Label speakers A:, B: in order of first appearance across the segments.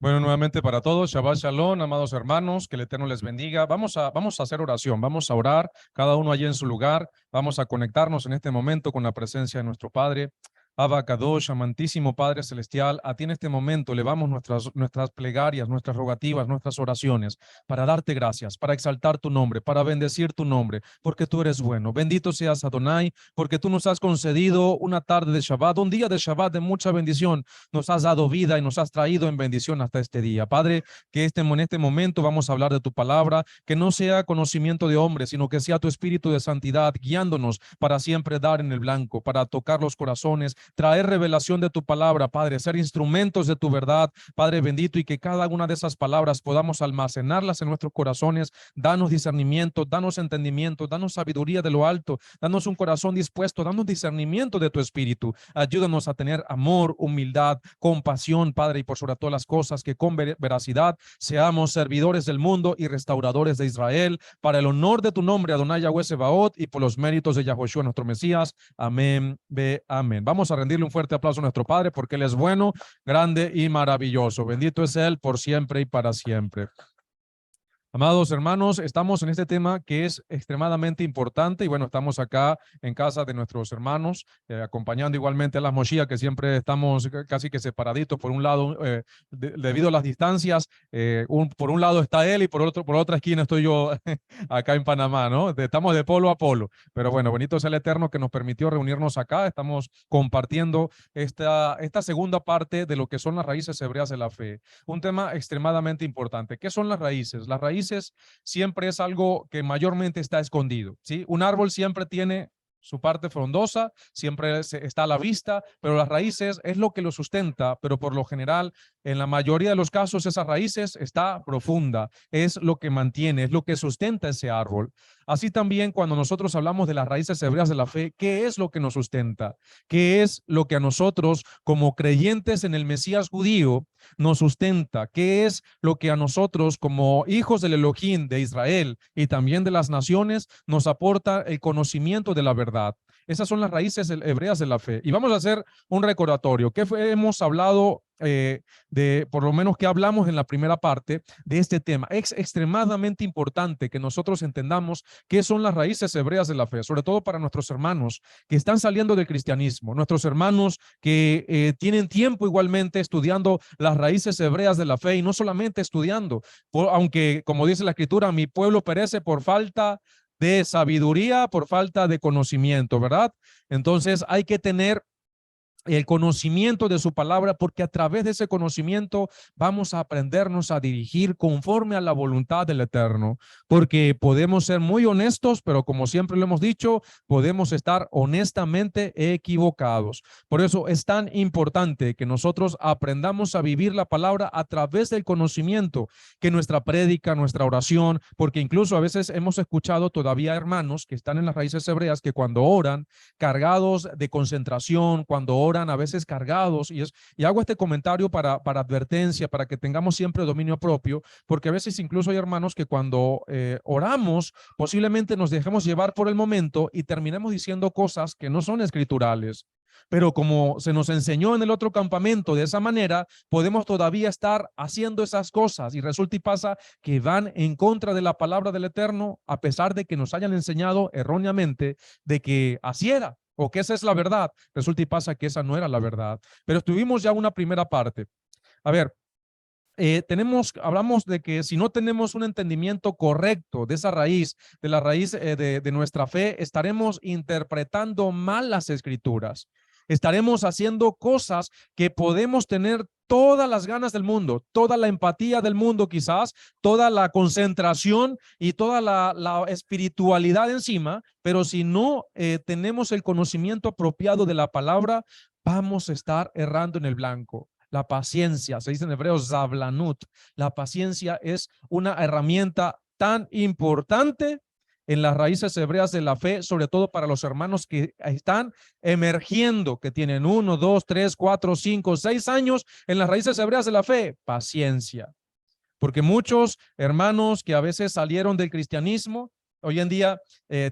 A: Bueno, nuevamente para todos, Shabbat Shalom, amados hermanos, que el Eterno les bendiga. Vamos a hacer oración, vamos a orar, cada uno allí en su lugar. Vamos a conectarnos en este momento con la presencia de nuestro Padre. Abba Kadosh, amantísimo Padre Celestial, a ti en este momento elevamos nuestras plegarias, nuestras rogativas, nuestras oraciones, para darte gracias, para exaltar tu nombre, para bendecir tu nombre, porque tú eres bueno. Bendito seas Adonai, porque tú nos has concedido una tarde de Shabbat, un día de Shabbat de mucha bendición. Nos has dado vida y nos has traído en bendición hasta este día. Padre, que en este momento vamos a hablar de tu palabra, que no sea conocimiento de hombres, sino que sea tu espíritu de santidad guiándonos para siempre dar en el blanco, para tocar los corazones, traer revelación de tu palabra, Padre, ser instrumentos de tu verdad, Padre bendito, y que cada una de esas palabras podamos almacenarlas en nuestros corazones. Danos discernimiento, danos entendimiento, danos sabiduría de lo alto, danos un corazón dispuesto, danos discernimiento de tu espíritu. Ayúdanos a tener amor, humildad, compasión, Padre, y por sobre todas las cosas, que con veracidad seamos servidores del mundo y restauradores de Israel, para el honor de tu nombre, Adonai Yahweh Sebaot, y por los méritos de Yahushua, nuestro Mesías. Amén, ve, amén. Vamos a rendirle un fuerte aplauso a nuestro Padre, porque Él es bueno, grande y maravilloso. Bendito es Él por siempre y para siempre. Amados hermanos, estamos en este tema que es extremadamente importante y bueno, estamos acá en casa de nuestros hermanos, acompañando igualmente a las Moshiach, que siempre estamos casi que separaditos por un lado, debido a las distancias, por un lado está él y por otra esquina estoy yo acá en Panamá, ¿no? Estamos de polo a polo, pero bueno, bendito es el Eterno que nos permitió reunirnos acá, estamos compartiendo esta segunda parte de lo que son las raíces hebreas de la fe, un tema extremadamente importante. ¿Qué son las raíces? Las raíces siempre es algo que mayormente está escondido, ¿sí? Un árbol siempre tiene su parte frondosa, siempre está a la vista, pero las raíces es lo que lo sustenta, pero por lo general, en la mayoría de los casos, esas raíces está profunda, es lo que mantiene, es lo que sustenta ese árbol. Así también cuando nosotros hablamos de las raíces hebreas de la fe, ¿qué es lo que nos sustenta? ¿Qué es lo que a nosotros como creyentes en el Mesías judío nos sustenta? ¿Qué es lo que a nosotros como hijos del Elohim de Israel y también de las naciones nos aporta el conocimiento de la verdad? Esas son las raíces hebreas de la fe. Y vamos a hacer un recordatorio. ¿Qué hemos hablado por lo menos que hablamos en la primera parte de este tema? Es extremadamente importante que nosotros entendamos qué son las raíces hebreas de la fe, sobre todo para nuestros hermanos que están saliendo del cristianismo, nuestros hermanos que tienen tiempo igualmente estudiando las raíces hebreas de la fe y no solamente estudiando, aunque como dice la escritura, mi pueblo perece por falta de sabiduría, por falta de conocimiento, ¿verdad? Entonces hay que tener el conocimiento de su palabra, porque a través de ese conocimiento vamos a aprendernos a dirigir conforme a la voluntad del Eterno, porque podemos ser muy honestos, pero como siempre lo hemos dicho, podemos estar honestamente equivocados. Por eso es tan importante que nosotros aprendamos a vivir la palabra a través del conocimiento, que nuestra prédica, nuestra oración, porque incluso a veces hemos escuchado todavía hermanos que están en las raíces hebreas que cuando oran cargados de concentración, cuando oran a veces cargados, y hago este comentario para advertencia, para que tengamos siempre dominio propio, porque a veces incluso hay hermanos que cuando oramos, posiblemente nos dejemos llevar por el momento y terminemos diciendo cosas que no son escriturales. Pero como se nos enseñó en el otro campamento de esa manera, podemos todavía estar haciendo esas cosas y resulta y pasa que van en contra de la palabra del Eterno, a pesar de que nos hayan enseñado erróneamente de que así era o que esa es la verdad. Resulta y pasa que esa no era la verdad. Pero tuvimos ya una primera parte. A ver, hablamos de que si no tenemos un entendimiento correcto de esa raíz, de la raíz de nuestra fe, estaremos interpretando mal las escrituras. Estaremos haciendo cosas que podemos tener todas las ganas del mundo, toda la empatía del mundo quizás, toda la concentración y toda la espiritualidad encima, pero si no tenemos el conocimiento apropiado de la palabra, vamos a estar errando en el blanco. La paciencia, se dice en hebreo zablanut, la paciencia es una herramienta tan importante en las raíces hebreas de la fe, sobre todo para los hermanos que están emergiendo, que tienen 1, 2, 3, 4, 5, 6 años en las raíces hebreas de la fe. Paciencia. Porque muchos hermanos que a veces salieron del cristianismo hoy en día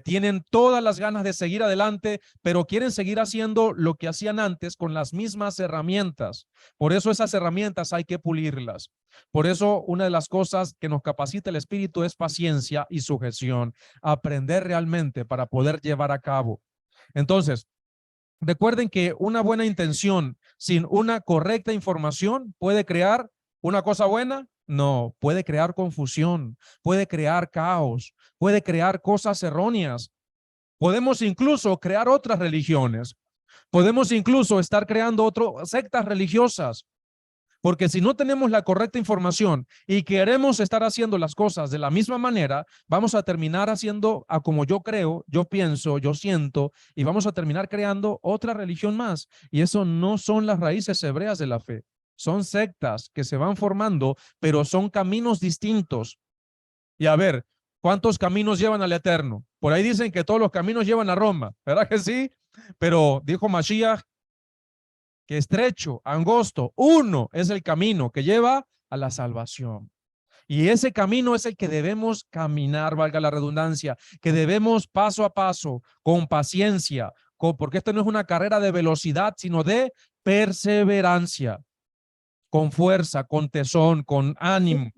A: tienen todas las ganas de seguir adelante, pero quieren seguir haciendo lo que hacían antes con las mismas herramientas. Por eso esas herramientas hay que pulirlas. Por eso una de las cosas que nos capacita el Espíritu es paciencia y sujeción, aprender realmente para poder llevar a cabo. Entonces, recuerden que una buena intención sin una correcta información puede crear una cosa buena. No, puede crear confusión, puede crear caos, puede crear cosas erróneas. Podemos incluso crear otras religiones. Podemos incluso estar creando otras sectas religiosas. Porque si no tenemos la correcta información y queremos estar haciendo las cosas de la misma manera, vamos a terminar haciendo a como yo creo, yo pienso, yo siento, y vamos a terminar creando otra religión más. Y eso no son las raíces hebreas de la fe. Son sectas que se van formando, pero son caminos distintos. Y a ver, ¿cuántos caminos llevan al eterno? Por ahí dicen que todos los caminos llevan a Roma, ¿verdad que sí? Pero dijo Mashiach que estrecho, angosto, uno es el camino que lleva a la salvación. Y ese camino es el que debemos caminar, valga la redundancia, que debemos paso a paso, con paciencia, porque esto no es una carrera de velocidad, sino de perseverancia, con fuerza, con tesón, con ánimo.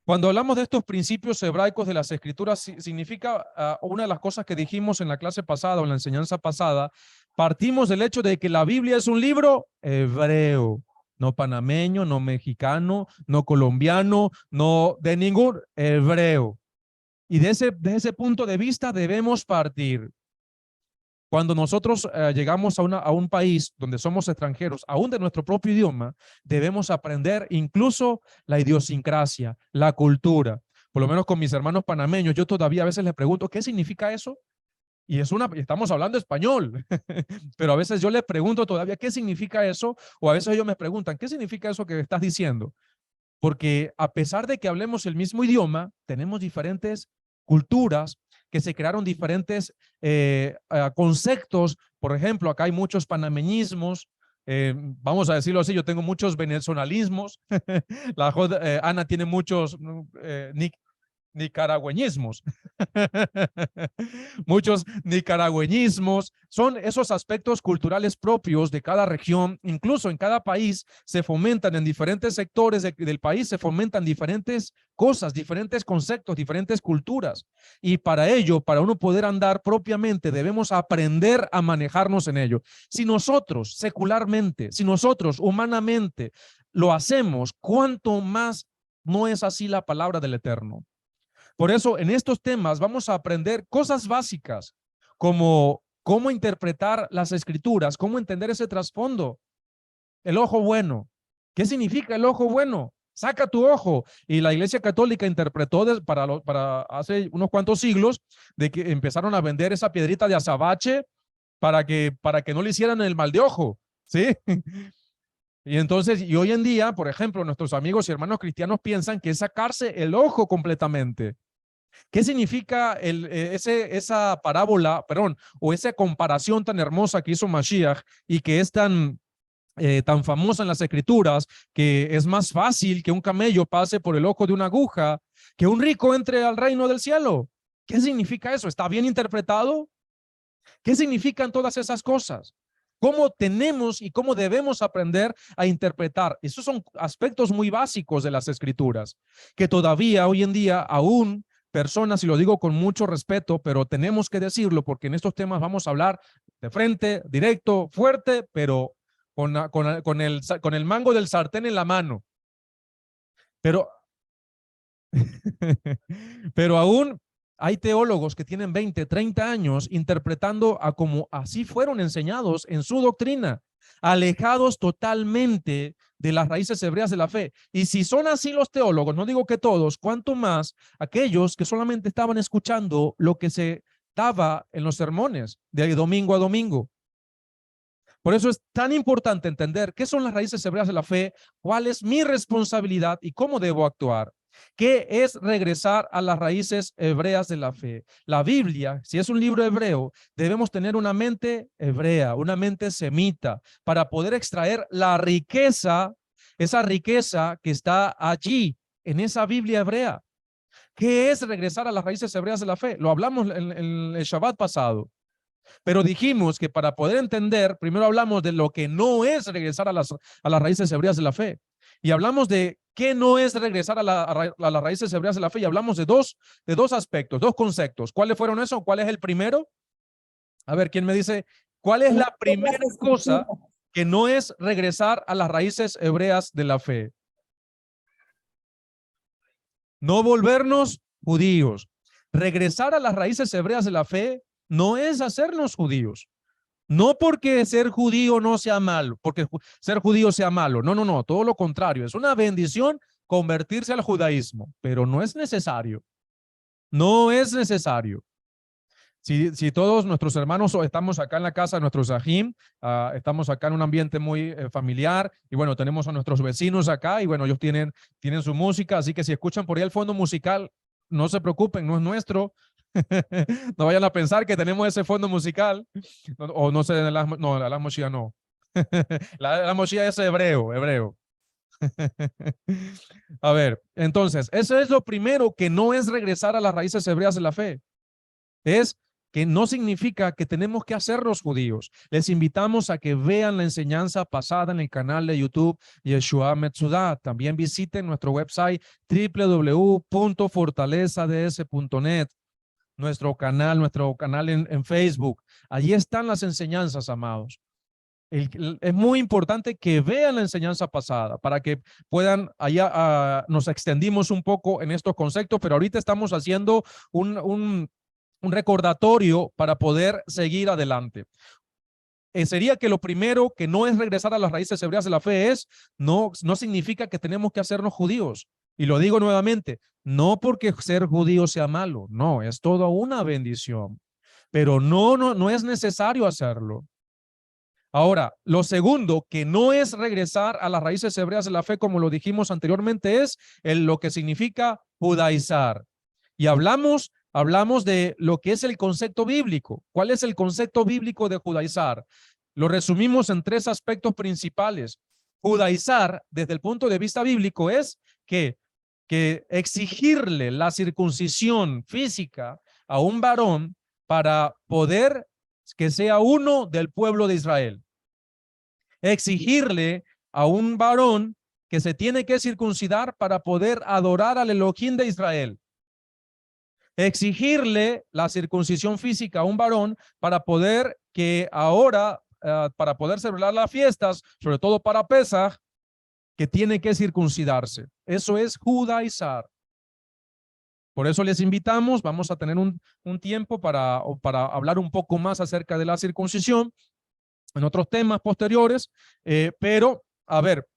A: Cuando hablamos de estos principios hebraicos de las escrituras, significa una de las cosas que dijimos en la clase pasada o en la enseñanza pasada, partimos del hecho de que la Biblia es un libro hebreo, no panameño, no mexicano, no colombiano, no de ningún hebreo. Y de ese punto de vista debemos partir. Cuando nosotros llegamos a un país donde somos extranjeros, aún de nuestro propio idioma, debemos aprender incluso la idiosincrasia, la cultura. Por lo menos con mis hermanos panameños, yo todavía a veces les pregunto, ¿qué significa eso? Y estamos hablando español, pero a veces yo les pregunto todavía, ¿qué significa eso? O a veces ellos me preguntan, ¿qué significa eso que estás diciendo? Porque a pesar de que hablemos el mismo idioma, tenemos diferentes culturas que se crearon diferentes conceptos. Por ejemplo, acá hay muchos panameñismos, vamos a decirlo así, yo tengo muchos venezolanismos, Ana tiene muchos nicaragüeñismos. Muchos nicaragüeñismos son esos aspectos culturales propios de cada región. Incluso en cada país se fomentan en diferentes sectores del país, se fomentan diferentes cosas, diferentes conceptos, diferentes culturas. Y para ello, para uno poder andar propiamente, debemos aprender a manejarnos en ello. Si nosotros secularmente, si nosotros humanamente lo hacemos, ¿cuánto más no es así la palabra del Eterno? Por eso, en estos temas vamos a aprender cosas básicas, como cómo interpretar las escrituras, cómo entender ese trasfondo. El ojo bueno. ¿Qué significa el ojo bueno? Saca tu ojo. Y la Iglesia Católica interpretó para hace unos cuantos siglos de que empezaron a vender esa piedrita de azabache para que no le hicieran el mal de ojo. ¿Sí? Y entonces, y hoy en día, por ejemplo, nuestros amigos y hermanos cristianos piensan que es sacarse el ojo completamente. ¿Qué significa esa parábola, perdón, o esa comparación tan hermosa que hizo Mashiach y que es tan famosa en las escrituras, que es más fácil que un camello pase por el ojo de una aguja, que un rico entre al reino del cielo? ¿Qué significa eso? ¿Está bien interpretado? ¿Qué significan todas esas cosas? ¿Cómo tenemos y cómo debemos aprender a interpretar? Esos son aspectos muy básicos de las escrituras, que todavía hoy en día aún personas, y lo digo con mucho respeto, pero tenemos que decirlo porque en estos temas vamos a hablar de frente, directo, fuerte, pero con el mango del sartén en la mano. Pero, pero aún hay teólogos que tienen 20, 30 años interpretando a como así fueron enseñados en su doctrina, alejados totalmente de las raíces hebreas de la fe. Y si son así los teólogos, no digo que todos, cuanto más aquellos que solamente estaban escuchando lo que se daba en los sermones de domingo a domingo. Por eso es tan importante entender qué son las raíces hebreas de la fe, cuál es mi responsabilidad y cómo debo actuar. ¿Qué es regresar a las raíces hebreas de la fe? La Biblia, si es un libro hebreo, debemos tener una mente hebrea, una mente semita, para poder extraer la riqueza, esa riqueza que está allí, en esa Biblia hebrea. ¿Qué es regresar a las raíces hebreas de la fe? Lo hablamos en el Shabbat pasado. Pero dijimos que para poder entender, primero hablamos de lo que no es regresar a las raíces hebreas de la fe. Y hablamos de qué no es regresar a las raíces hebreas de la fe. Y hablamos de dos aspectos, dos conceptos. ¿Cuáles fueron esos? ¿Cuál es el primero? A ver, ¿quién me dice cuál es la primera cosa que no es regresar a las raíces hebreas de la fe? No volvernos judíos. Regresar a las raíces hebreas de la fe no es hacernos judíos. No porque ser judío no sea malo, porque ser judío sea malo. No, no, no, todo lo contrario. Es una bendición convertirse al judaísmo, pero no es necesario. No es necesario. Si todos nuestros hermanos estamos acá en la casa de nuestros Sahim, estamos acá en un ambiente muy familiar, y bueno, tenemos a nuestros vecinos acá, y bueno, ellos tienen su música, así que si escuchan por ahí el fondo musical, no se preocupen, no es nuestro. No vayan a pensar que tenemos ese fondo musical, o no sé, no, la Moshiach no. La Moshiach es hebreo. A ver, entonces, eso es lo primero que no es regresar a las raíces hebreas de la fe. Es que no significa que tenemos que hacernos judíos. Les invitamos a que vean la enseñanza pasada en el canal de YouTube Yeshua Metzudah. También visiten nuestro website www.fortalezads.net, nuestro canal en Facebook. Allí están las enseñanzas, amados. Es muy importante que vean la enseñanza pasada para que puedan, allá nos extendimos un poco en estos conceptos, pero ahorita estamos haciendo un recordatorio para poder seguir adelante. Sería que lo primero que no es regresar a las raíces hebreas de la fe no significa que tenemos que hacernos judíos. Y lo digo nuevamente, no porque ser judío sea malo, no, es toda una bendición, pero no es necesario hacerlo. Ahora, lo segundo que no es regresar a las raíces hebreas de la fe, como lo dijimos anteriormente, es lo que significa judaizar. Y hablamos de lo que es el concepto bíblico. ¿Cuál es el concepto bíblico de judaizar? Lo resumimos en tres aspectos principales. Judaizar, desde el punto de vista bíblico, es que exigirle la circuncisión física a un varón para poder que sea uno del pueblo de Israel. Exigirle a un varón que se tiene que circuncidar para poder adorar al Elohim de Israel. Exigirle la circuncisión física a un varón para poder que ahora, para poder celebrar las fiestas, sobre todo para Pesaj, que tiene que circuncidarse. Eso es judaizar. Por eso les invitamos, vamos a tener un tiempo para hablar un poco más acerca de la circuncisión en otros temas posteriores, pero a ver,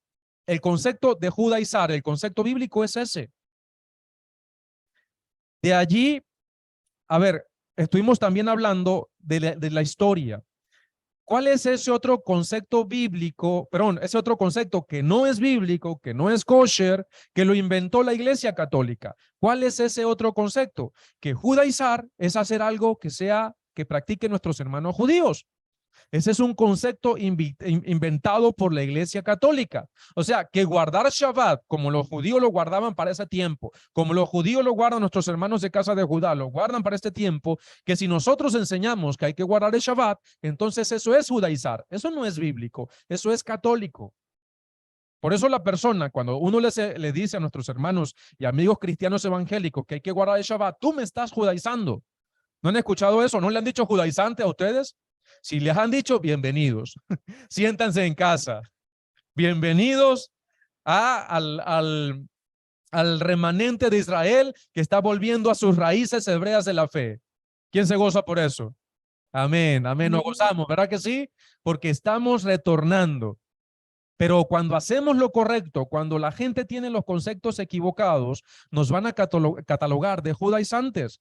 A: el concepto de judaizar, el concepto bíblico es ese. De allí, a ver, estuvimos también hablando de la historia. ¿Cuál es ese otro concepto bíblico, ese otro concepto que no es bíblico, que no es kosher, que lo inventó la Iglesia Católica? ¿Cuál es ese otro concepto? Que judaizar es hacer algo que practiquen nuestros hermanos judíos. Ese es un concepto inventado por la Iglesia Católica. O sea, que guardar Shabbat, como los judíos lo guardaban para ese tiempo, como los judíos lo guardan nuestros hermanos de casa de Judá, lo guardan para este tiempo, que si nosotros enseñamos que hay que guardar el Shabbat, entonces eso es judaizar. Eso no es bíblico, eso es católico. Por eso la persona, cuando uno le dice a nuestros hermanos y amigos cristianos evangélicos que hay que guardar el Shabbat, tú me estás judaizando. ¿No han escuchado eso? ¿No le han dicho judaizante a ustedes? Si les han dicho, bienvenidos. Siéntanse en casa. Bienvenidos al remanente de Israel que está volviendo a sus raíces hebreas de la fe. ¿Quién se goza por eso? Amén, amén. Nos gozamos, ¿verdad que sí? Porque estamos retornando. Pero cuando hacemos lo correcto, cuando la gente tiene los conceptos equivocados, nos van a catalogar de judaizantes.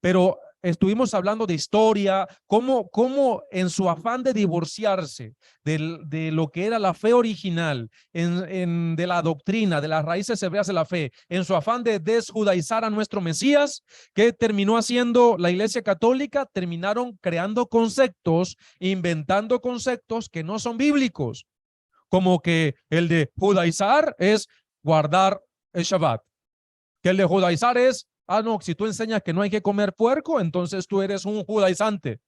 A: Pero estuvimos hablando de historia, cómo en su afán de divorciarse de lo que era la fe original, de la doctrina, de las raíces hebreas de la fe, en su afán de desjudaizar a nuestro Mesías, ¿qué terminó haciendo la Iglesia Católica? Terminaron creando conceptos, inventando conceptos que no son bíblicos, como que el de judaizar es guardar el Shabbat, que el de judaizar es Ah, no, si tú enseñas que no hay que comer puerco, entonces tú eres un judaizante.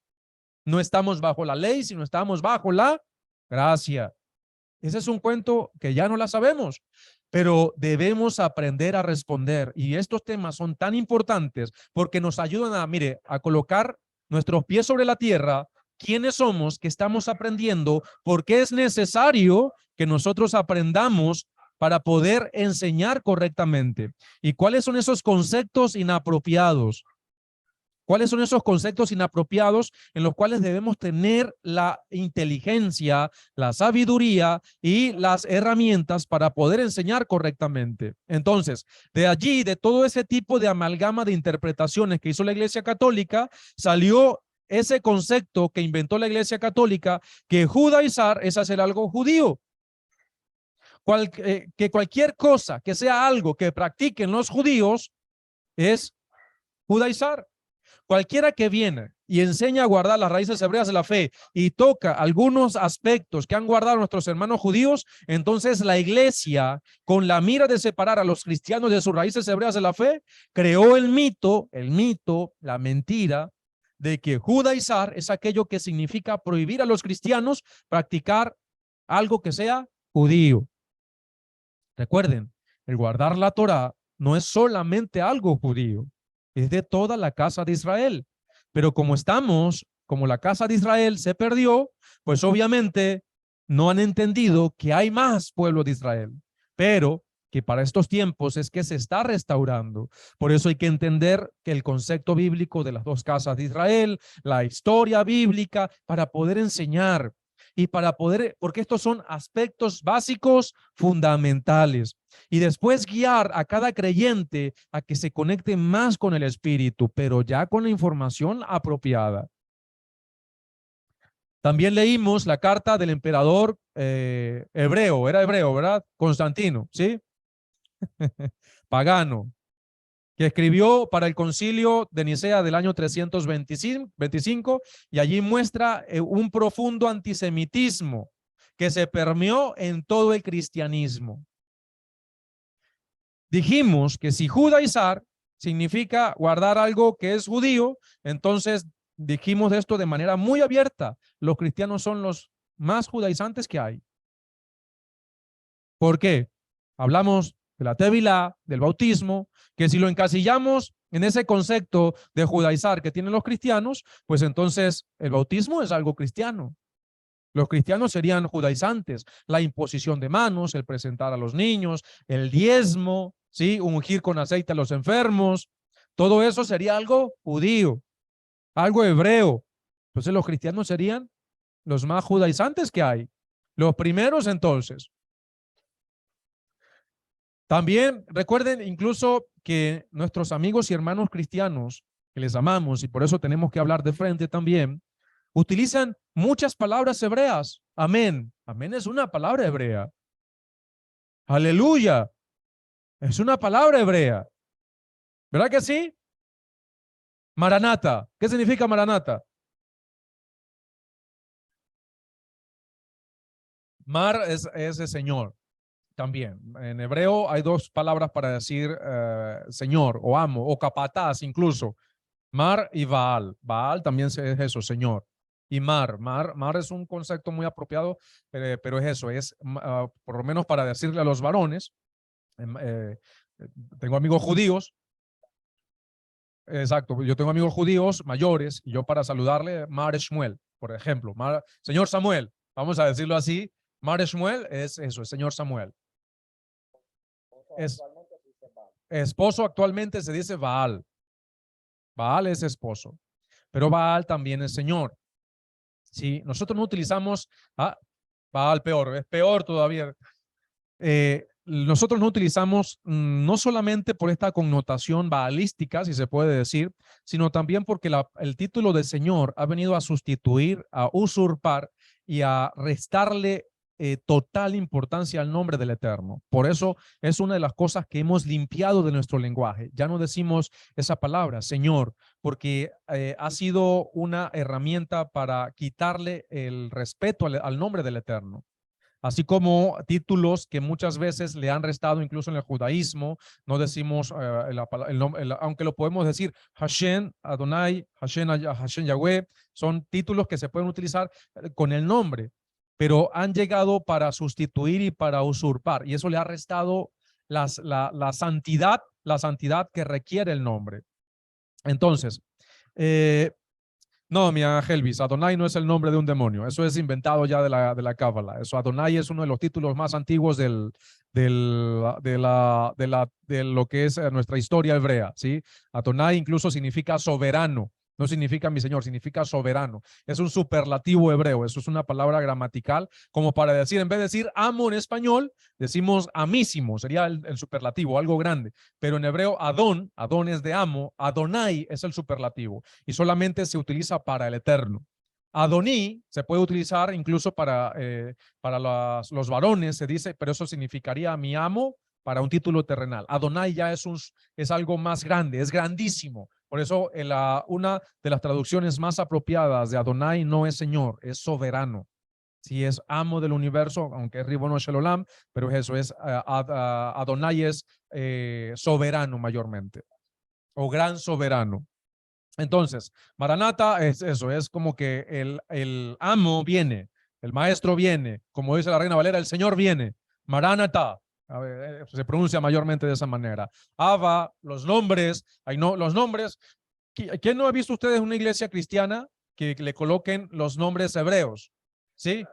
A: No estamos bajo la ley, sino estamos bajo la gracia. Ese es un cuento que ya no la sabemos, pero debemos aprender a responder. Y estos temas son tan importantes porque nos ayudan a, mire, a colocar nuestros pies sobre la tierra. ¿Quiénes somos que estamos aprendiendo? ¿Por qué es necesario que nosotros aprendamos para poder enseñar correctamente? ¿Y cuáles son esos conceptos inapropiados? ¿Cuáles son esos conceptos inapropiados en los cuales debemos tener la inteligencia, la sabiduría y las herramientas para poder enseñar correctamente? Entonces, de allí, de todo ese tipo de amalgama de interpretaciones que hizo la Iglesia Católica, salió ese concepto que inventó la Iglesia Católica, que judaizar es hacer algo judío. Que cualquier cosa que sea algo que practiquen los judíos es judaizar. Cualquiera que viene y enseña a guardar las raíces hebreas de la fe y toca algunos aspectos que han guardado nuestros hermanos judíos, entonces la iglesia, con la mira de separar a los cristianos de sus raíces hebreas de la fe, creó el mito, la mentira de que judaizar es aquello que significa prohibir a los cristianos practicar algo que sea judío. Recuerden, el guardar la Torá no es solamente algo judío, es de toda la casa de Israel. Pero como la casa de Israel se perdió, pues obviamente no han entendido que hay más pueblo de Israel, pero que para estos tiempos es que se está restaurando. Por eso hay que entender que el concepto bíblico de las dos casas de Israel, la historia bíblica, para poder enseñar y para poder, porque estos son aspectos básicos fundamentales. Y después guiar a cada creyente a que se conecte más con el Espíritu, pero ya con la información apropiada. También leímos la carta del emperador hebreo, era hebreo, ¿verdad? Constantino, ¿sí? Pagano, que escribió para el concilio de Nicea del año 325 y allí muestra un profundo antisemitismo que se permeó en todo el cristianismo. Dijimos que si judaizar significa guardar algo que es judío, entonces dijimos esto de manera muy abierta. Los cristianos son los más judaizantes que hay. ¿Por qué? Hablamos de la tevilá, del bautismo, que si lo encasillamos en ese concepto de judaizar que tienen los cristianos, pues entonces el bautismo es algo cristiano. Los cristianos serían judaizantes, la imposición de manos, el presentar a los niños, el diezmo, ¿sí? Ungir con aceite a los enfermos, todo eso sería algo judío, algo hebreo. Entonces los cristianos serían los más judaizantes que hay, los primeros entonces. También recuerden incluso que nuestros amigos y hermanos cristianos, que les amamos y por eso tenemos que hablar de frente también, utilizan muchas palabras hebreas. Amén. Amén es una palabra hebrea. Aleluya. Es una palabra hebrea. ¿Verdad que sí? Maranata. ¿Qué significa Maranata? Mar es el Señor. También. En hebreo hay dos palabras para decir Señor o amo o capataz incluso. Mar y Baal. Baal también es eso, Señor. Y mar es un concepto muy apropiado, pero es eso, es por lo menos para decirle a los varones, eh, tengo amigos judíos, exacto, yo tengo amigos judíos mayores y yo para saludarle, Mar Shmuel, por ejemplo, señor Samuel, vamos a decirlo así, Mar Shmuel es eso, es señor Samuel. Es, esposo actualmente se dice Baal. Baal es esposo, pero Baal también es señor. Sí, nosotros no utilizamos, Baal peor, es peor todavía. Nosotros no utilizamos no solamente por esta connotación baalística, si se puede decir, sino también porque el título de Señor ha venido a sustituir, a usurpar y a restarle total importancia al nombre del Eterno. Por eso es una de las cosas que hemos limpiado de nuestro lenguaje. Ya no decimos esa palabra, Señor, porque ha sido una herramienta para quitarle el respeto al nombre del Eterno. así como títulos que muchas veces le han restado incluso en el judaísmo. No decimos, aunque lo podemos decir, Hashem, Adonai, Hashem Yahweh, son títulos que se pueden utilizar con el nombre, pero han llegado para sustituir y para usurpar, y eso le ha restado la santidad que requiere el nombre. Entonces, no, mira, Helvis, Adonai no es el nombre de un demonio. Eso es inventado ya de la Cábala. Eso, Adonai es uno de los títulos más antiguos de lo que es nuestra historia hebrea, ¿sí? Adonai incluso significa soberano. No significa mi señor, significa soberano. Es un superlativo hebreo. Eso es una palabra gramatical como para decir, en vez de decir amo en español, decimos amísimo. Sería el superlativo, algo grande. Pero en hebreo, Adón es de amo. Adonai es el superlativo y solamente se utiliza para el eterno. Adoní se puede utilizar incluso para los varones, se dice, pero eso significaría mi amo para un título terrenal. Adonai ya es algo más grande, es grandísimo. Por eso una de las traducciones más apropiadas de Adonai no es Señor, es soberano. Sí, es amo del universo, aunque es Ribono Shel Olam, pero eso es, Adonai es soberano mayormente, o gran soberano. Entonces, Maranata es eso, es como que el amo viene, el maestro viene, como dice la Reina Valera, el Señor viene. Maranata, se pronuncia mayormente de esa manera. Abba, los nombres, los nombres. ¿Quién no ha visto ustedes una iglesia cristiana que le coloquen los nombres hebreos? ¿Sí?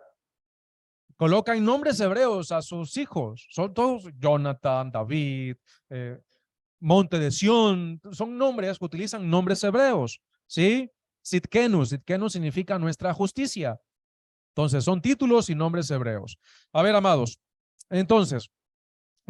A: Colocan nombres hebreos a sus hijos. Son todos Jonathan, David, Monte de Sión. Son nombres que utilizan nombres hebreos. ¿Sí? Sitkenu significa nuestra justicia. Entonces, son títulos y nombres hebreos. A ver, amados. Entonces,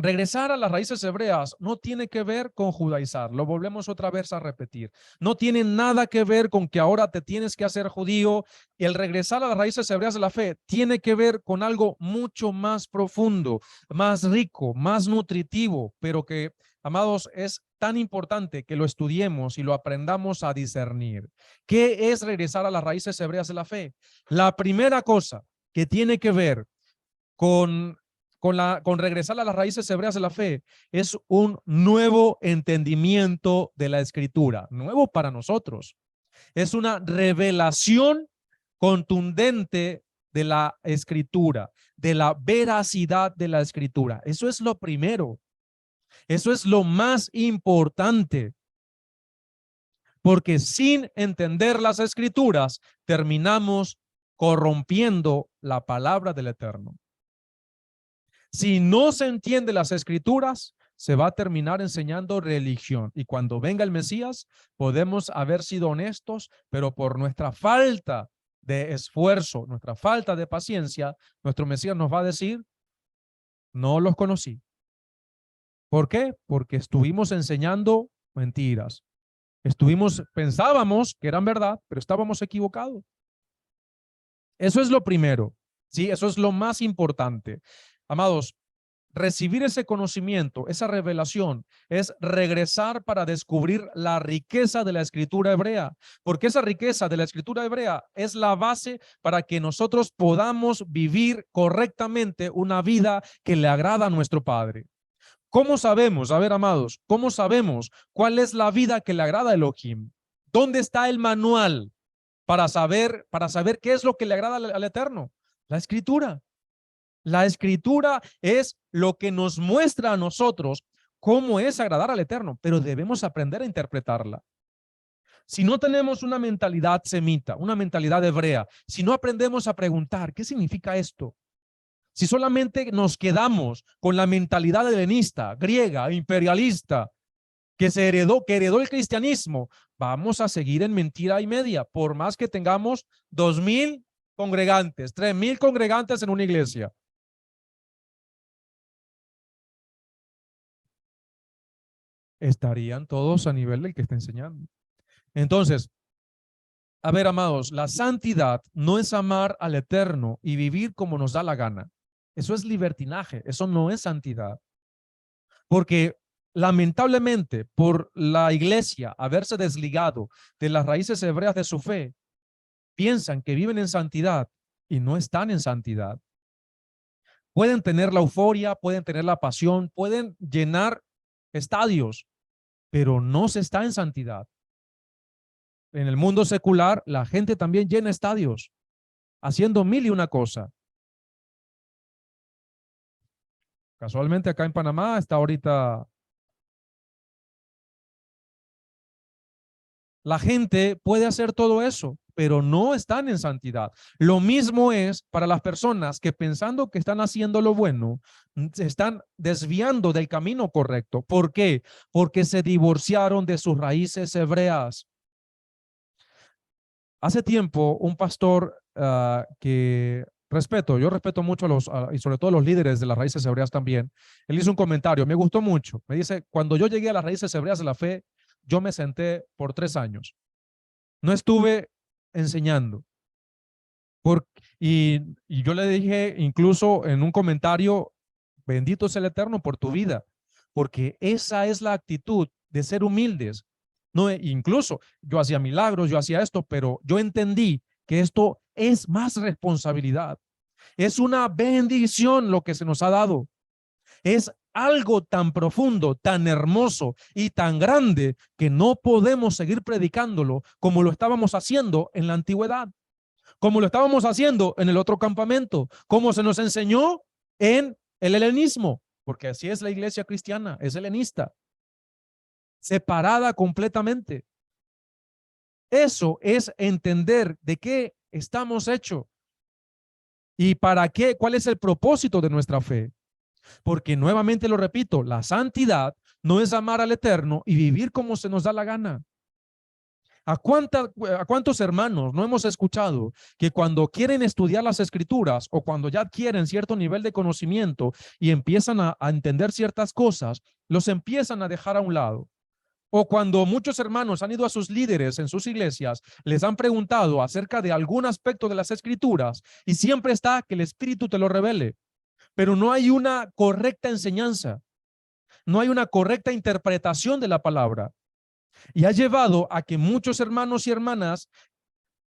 A: regresar a las raíces hebreas no tiene que ver con judaizar, lo volvemos otra vez a repetir. No tiene nada que ver con que ahora te tienes que hacer judío, y el regresar a las raíces hebreas de la fe tiene que ver con algo mucho más profundo, más rico, más nutritivo, pero que, amados, es tan importante que lo estudiemos y lo aprendamos a discernir. ¿Qué es regresar a las raíces hebreas de la fe? La primera cosa que tiene que ver con regresar a las raíces hebreas de la fe es un nuevo entendimiento de la escritura, nuevo para nosotros. Es una revelación contundente de la escritura, de la veracidad de la escritura. Eso es lo primero. Eso es lo más importante. Porque sin entender las escrituras, terminamos corrompiendo la palabra del Eterno. Si no se entiende las escrituras, se va a terminar enseñando religión. Y cuando venga el Mesías, podemos haber sido honestos, pero por nuestra falta de esfuerzo, nuestra falta de paciencia, nuestro Mesías nos va a decir, no los conocí. ¿Por qué? Porque estuvimos enseñando mentiras. Pensábamos que eran verdad, pero estábamos equivocados. Eso es lo primero. Sí, eso es lo más importante. Amados, recibir ese conocimiento, esa revelación, es regresar para descubrir la riqueza de la escritura hebrea, porque esa riqueza de la escritura hebrea es la base para que nosotros podamos vivir correctamente una vida que le agrada a nuestro Padre. ¿Cómo sabemos? A ver, amados, ¿cómo sabemos cuál es la vida que le agrada a Elohim? ¿Dónde está el manual para saber qué es lo que le agrada al Eterno? La escritura. La escritura es lo que nos muestra a nosotros cómo es agradar al Eterno, pero debemos aprender a interpretarla. Si no tenemos una mentalidad semita, una mentalidad hebrea, si no aprendemos a preguntar, ¿qué significa esto? Si solamente nos quedamos con la mentalidad helenista, griega, imperialista, que heredó el cristianismo, vamos a seguir en mentira y media, por más que tengamos 2,000 congregantes, 3,000 congregantes en una iglesia. Estarían todos a nivel del que está enseñando. Entonces, a ver, amados, la santidad no es amar al Eterno y vivir como nos da la gana. Eso es libertinaje, eso no es santidad. Porque lamentablemente, por la iglesia haberse desligado de las raíces hebreas de su fe, piensan que viven en santidad y no están en santidad. Pueden tener la euforia, pueden tener la pasión, pueden llenar estadios, pero no se está en santidad. En el mundo secular, la gente también llena estadios, haciendo mil y una cosa. Casualmente acá en Panamá está ahorita. La gente puede hacer todo eso, pero no están en santidad. Lo mismo es para las personas que pensando que están haciendo lo bueno, se están desviando del camino correcto. ¿Por qué? Porque se divorciaron de sus raíces hebreas. Hace tiempo, un pastor que respeto, yo respeto mucho a los, y sobre todo a los líderes de las raíces hebreas también, él hizo un comentario, me gustó mucho. Me dice, cuando yo llegué a las raíces hebreas de la fe, yo me senté por 3 años. No estuve enseñando. Por, y yo le dije incluso en un comentario, bendito es el Eterno por tu vida, porque esa es la actitud de ser humildes. No, incluso yo hacía milagros, yo hacía esto, pero yo entendí que esto es más responsabilidad. Es una bendición lo que se nos ha dado. Es algo tan profundo, tan hermoso y tan grande que no podemos seguir predicándolo como lo estábamos haciendo en la antigüedad, como lo estábamos haciendo en el otro campamento, como se nos enseñó en el helenismo, porque así es la iglesia cristiana, es helenista, separada completamente. Eso es entender de qué estamos hechos y para qué, cuál es el propósito de nuestra fe. Porque nuevamente lo repito, la santidad no es amar al Eterno y vivir como se nos da la gana. ¿A cuántos hermanos no hemos escuchado que cuando quieren estudiar las escrituras o cuando ya adquieren cierto nivel de conocimiento y empiezan a entender ciertas cosas, los empiezan a dejar a un lado? O cuando muchos hermanos han ido a sus líderes en sus iglesias, les han preguntado acerca de algún aspecto de las escrituras y siempre está que el Espíritu te lo revele, pero no hay una correcta enseñanza, no hay una correcta interpretación de la palabra. Y ha llevado a que muchos hermanos y hermanas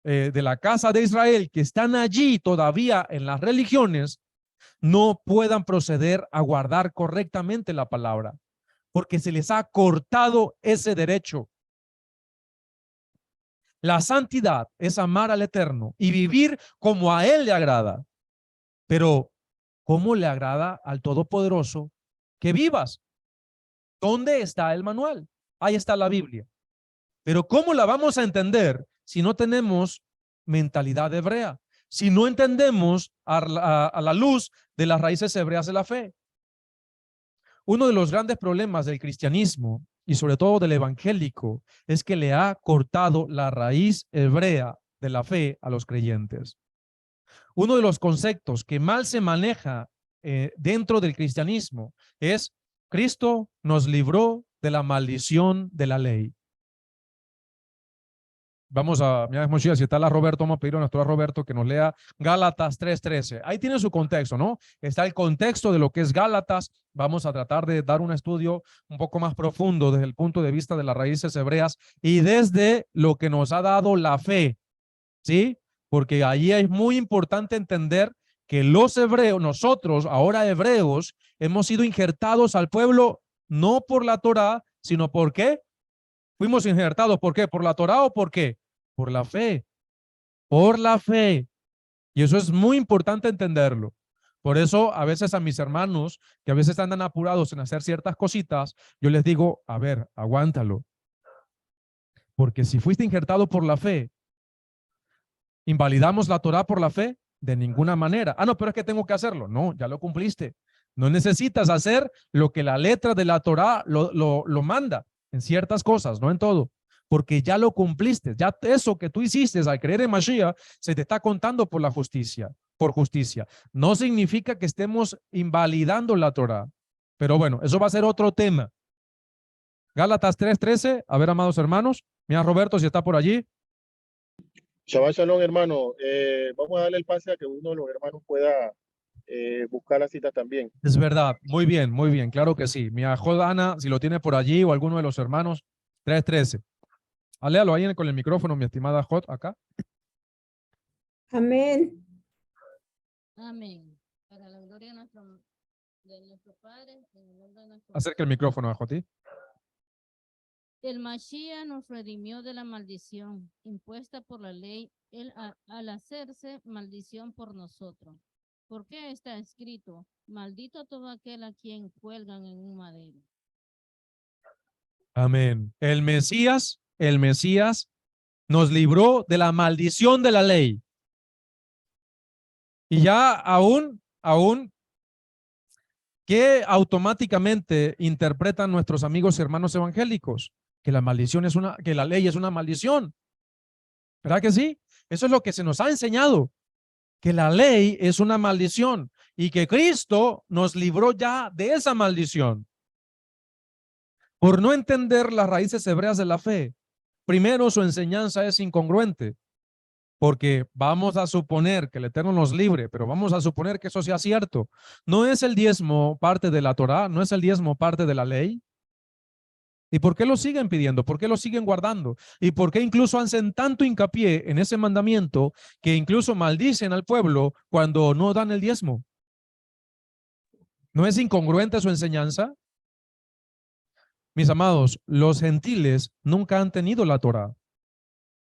A: de la casa de Israel que están allí todavía en las religiones no puedan proceder a guardar correctamente la palabra, porque se les ha cortado ese derecho. La santidad es amar al Eterno y vivir como a Él le agrada. Pero, ¿cómo le agrada al Todopoderoso que vivas? ¿Dónde está el manual? Ahí está la Biblia. Pero ¿cómo la vamos a entender si no tenemos mentalidad hebrea? Si no entendemos a la luz de las raíces hebreas de la fe. Uno de los grandes problemas del cristianismo y sobre todo del evangélico es que le ha cortado la raíz hebrea de la fe a los creyentes. Uno de los conceptos que mal se maneja dentro del cristianismo es: Cristo nos libró de la maldición de la ley. Vamos a, mira, si está la Roberto, vamos a pedir a nuestro Roberto que nos lea Gálatas 3:13. Ahí tiene su contexto, ¿no? Está el contexto de lo que es Gálatas. Vamos a tratar de dar un estudio un poco más profundo desde el punto de vista de las raíces hebreas y desde lo que nos ha dado la fe, ¿sí? Porque ahí es muy importante entender que los hebreos, nosotros, ahora hebreos, hemos sido injertados al pueblo no por la Torá, sino ¿por qué? Fuimos injertados, ¿por qué? ¿Por la Torá o por qué? Por la fe, por la fe. Y eso es muy importante entenderlo. Por eso a veces a mis hermanos, que a veces andan apurados en hacer ciertas cositas, yo les digo, a ver, aguántalo. Porque si fuiste injertado por la fe, ¿invalidamos la Torá por la fe? De ninguna manera. Ah, no, pero es que tengo que hacerlo. No, ya lo cumpliste. No necesitas hacer lo que la letra de la Torá lo manda en ciertas cosas, no en todo, porque ya lo cumpliste. Ya eso que tú hiciste al creer en Mashiach se te está contando por la justicia, por justicia. No significa que estemos invalidando la Torá, pero bueno, eso va a ser otro tema. Gálatas 3:13, a ver, amados hermanos, mira Roberto si está por allí.
B: Shabbat Shalom, hermano. Vamos a darle el pase a que uno de los hermanos pueda buscar la cita también.
A: Es verdad, muy bien, claro que sí. Mi ajo Ana, si lo tiene por allí o alguno de los hermanos, 3:13. Léalo ahí con el micrófono, mi estimada Jot, acá.
C: Amén.
D: Amén.
C: Para la gloria de nuestro Padre, en el nombre de nuestro
A: Acerca el micrófono bajo ti.
C: El Mashiach nos redimió de la maldición impuesta por la ley al hacerse maldición por nosotros. ¿Por qué está escrito? Maldito todo aquel a quien cuelgan en un madero.
A: Amén. El Mesías nos libró de la maldición de la ley. Y ya aún, ¿qué automáticamente interpretan nuestros amigos y hermanos evangélicos? Que la maldición es que la ley es una maldición. ¿Verdad que sí? Eso es lo que se nos ha enseñado, que la ley es una maldición y que Cristo nos libró ya de esa maldición. Por no entender las raíces hebreas de la fe, primero su enseñanza es incongruente, porque vamos a suponer que el Eterno nos libre, pero vamos a suponer que eso sea cierto. ¿No es el diezmo parte de la Torá? ¿No es el diezmo parte de la ley? ¿Y por qué lo siguen pidiendo? ¿Por qué lo siguen guardando? ¿Y por qué incluso hacen tanto hincapié en ese mandamiento que incluso maldicen al pueblo cuando no dan el diezmo? ¿No es incongruente su enseñanza? Mis amados, los gentiles nunca han tenido la Torá.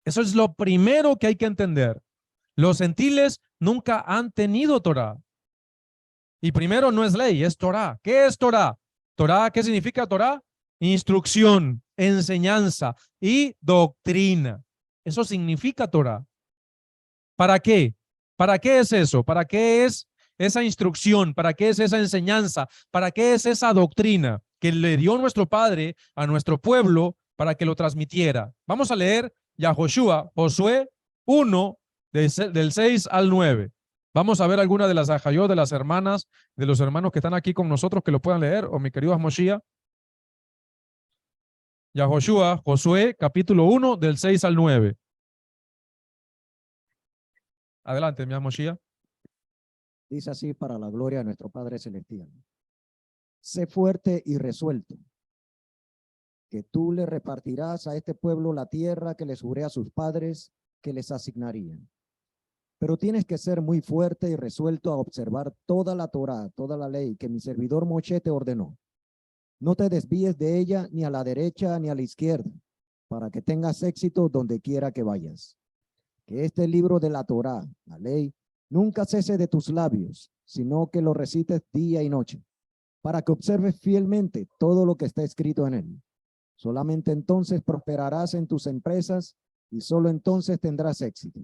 A: Eso es lo primero que hay que entender. Los gentiles nunca han tenido Torá. Y primero no es ley, es Torá. ¿Qué es Torá? Torá, ¿qué significa Torá? Instrucción, enseñanza y doctrina. Eso significa Torá. ¿Para qué? ¿Para qué es eso? ¿Para qué es esa instrucción? ¿Para qué es esa enseñanza? ¿Para qué es esa doctrina que le dio nuestro Padre a nuestro pueblo para que lo transmitiera? Vamos a leer Yahoshua, Josué 1, del 6 al 9. Vamos a ver alguna de las ajayot de las hermanas, de los hermanos que están aquí con nosotros que lo puedan leer, o mi querido Moshiach. Yahoshua, Josué, capítulo 1, del 6 al 9. Adelante, mi Moshiach.
D: Dice así para la gloria de nuestro Padre Celestial. Sé fuerte y resuelto, que tú le repartirás a este pueblo la tierra que les juré a sus padres que les asignarían. Pero tienes que ser muy fuerte y resuelto a observar toda la Torá, toda la ley que mi servidor Moshe te ordenó. No te desvíes de ella ni a la derecha ni a la izquierda, para que tengas éxito donde quiera que vayas. Que este libro de la Torá, la ley, nunca cese de tus labios, sino que lo recites día y noche, para que observes fielmente todo lo que está escrito en él. Solamente entonces prosperarás en tus empresas y solo entonces tendrás éxito.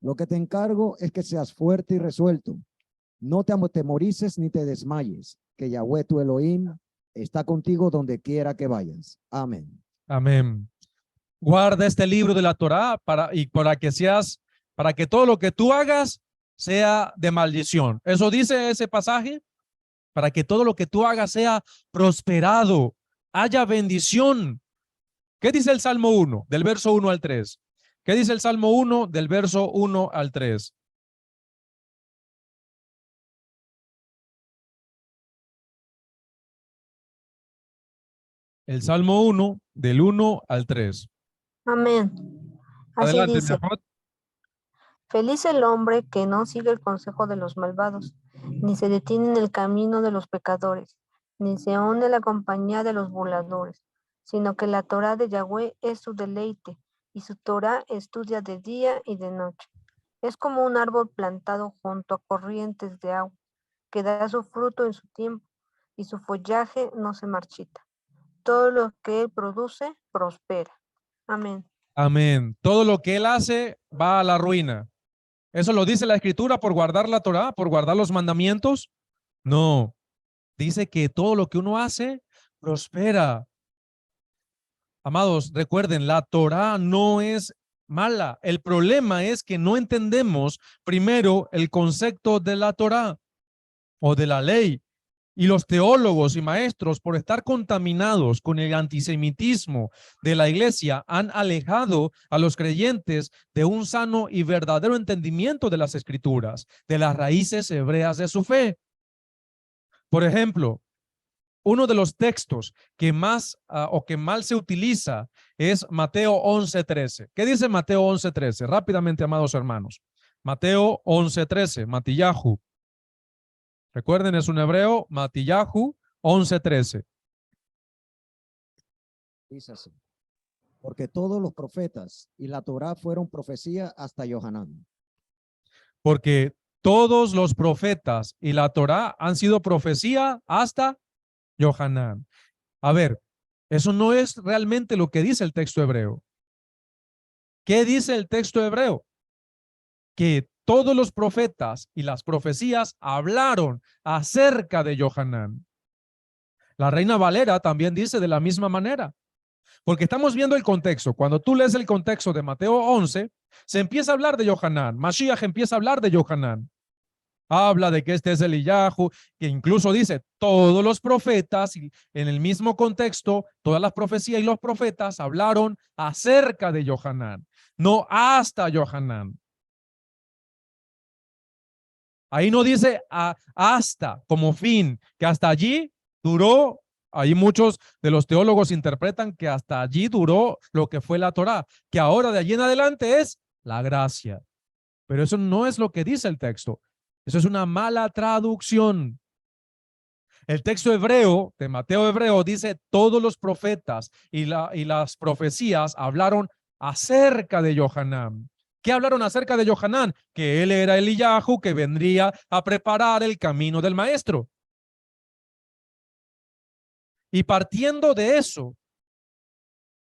D: Lo que te encargo es que seas fuerte y resuelto. No te atemorices ni te desmayes, que Yahweh tu Elohim está contigo donde quiera que vayas. Amén.
A: Amén. Guarda este libro de la Torá para que todo lo que tú hagas sea de maldición. Eso dice ese pasaje, para que todo lo que tú hagas sea prosperado, haya bendición. ¿Qué dice el Salmo 1, del verso 1 al 3? ¿Qué dice el Salmo 1, del verso 1 al 3? El Salmo 1, del 1 al 3.
E: Amén. Así
A: Adelante,
E: dice,
A: mi amor.
E: feliz el hombre que no sigue el consejo de los malvados, ni se detiene en el camino de los pecadores, ni se une la compañía de los burladores, sino que la Torá de Yahweh es su deleite, y su Torá estudia de día y de noche. Es como un árbol plantado junto a corrientes de agua, que da su fruto en su tiempo, y su follaje no se marchita. Todo lo que él produce, prospera. Amén.
A: Amén. Todo lo que él hace va a la ruina. ¿Eso lo dice la Escritura por guardar la Torá, por guardar los mandamientos? No. Dice que todo lo que uno hace prospera. Amados, recuerden, la Torá no es mala. El problema es que no entendemos primero el concepto de la Torá o de la ley. Y los teólogos y maestros, por estar contaminados con el antisemitismo de la iglesia, han alejado a los creyentes de un sano y verdadero entendimiento de las escrituras, de las raíces hebreas de su fe. Por ejemplo, uno de los textos que más que mal se utiliza es Mateo 11:13. ¿Qué dice Mateo 11:13? Rápidamente, amados hermanos. Mateo 11:13, Matillahu. Recuerden, es un hebreo, Matillahu 11:13.
D: Dice así. Porque todos los profetas y la Torá fueron profecía hasta Johanán.
A: Porque todos los profetas y la Torá han sido profecía hasta Johanán. A ver, eso no es realmente lo que dice el texto hebreo. ¿Qué dice el texto hebreo? Que todos los profetas y las profecías hablaron acerca de Johanán. La Reina Valera también dice de la misma manera. Porque estamos viendo el contexto. Cuando tú lees el contexto de Mateo 11, se empieza a hablar de Johanán. Mashiach empieza a hablar de Johanán. Habla de que este es Eliyahu, que incluso dice todos los profetas, y en el mismo contexto, todas las profecías y los profetas hablaron acerca de Johanán, no hasta Johanán. Ahí no dice hasta como fin, que hasta allí duró. Ahí muchos de los teólogos interpretan que hasta allí duró lo que fue la Torá, que ahora de allí en adelante es la gracia. Pero eso no es lo que dice el texto. Eso es una mala traducción. El texto hebreo, de Mateo hebreo, dice todos los profetas y las profecías hablaron acerca de Johanán. ¿Qué hablaron acerca de Johanán? Que él era Eliyahu que vendría a preparar el camino del maestro. Y partiendo de eso,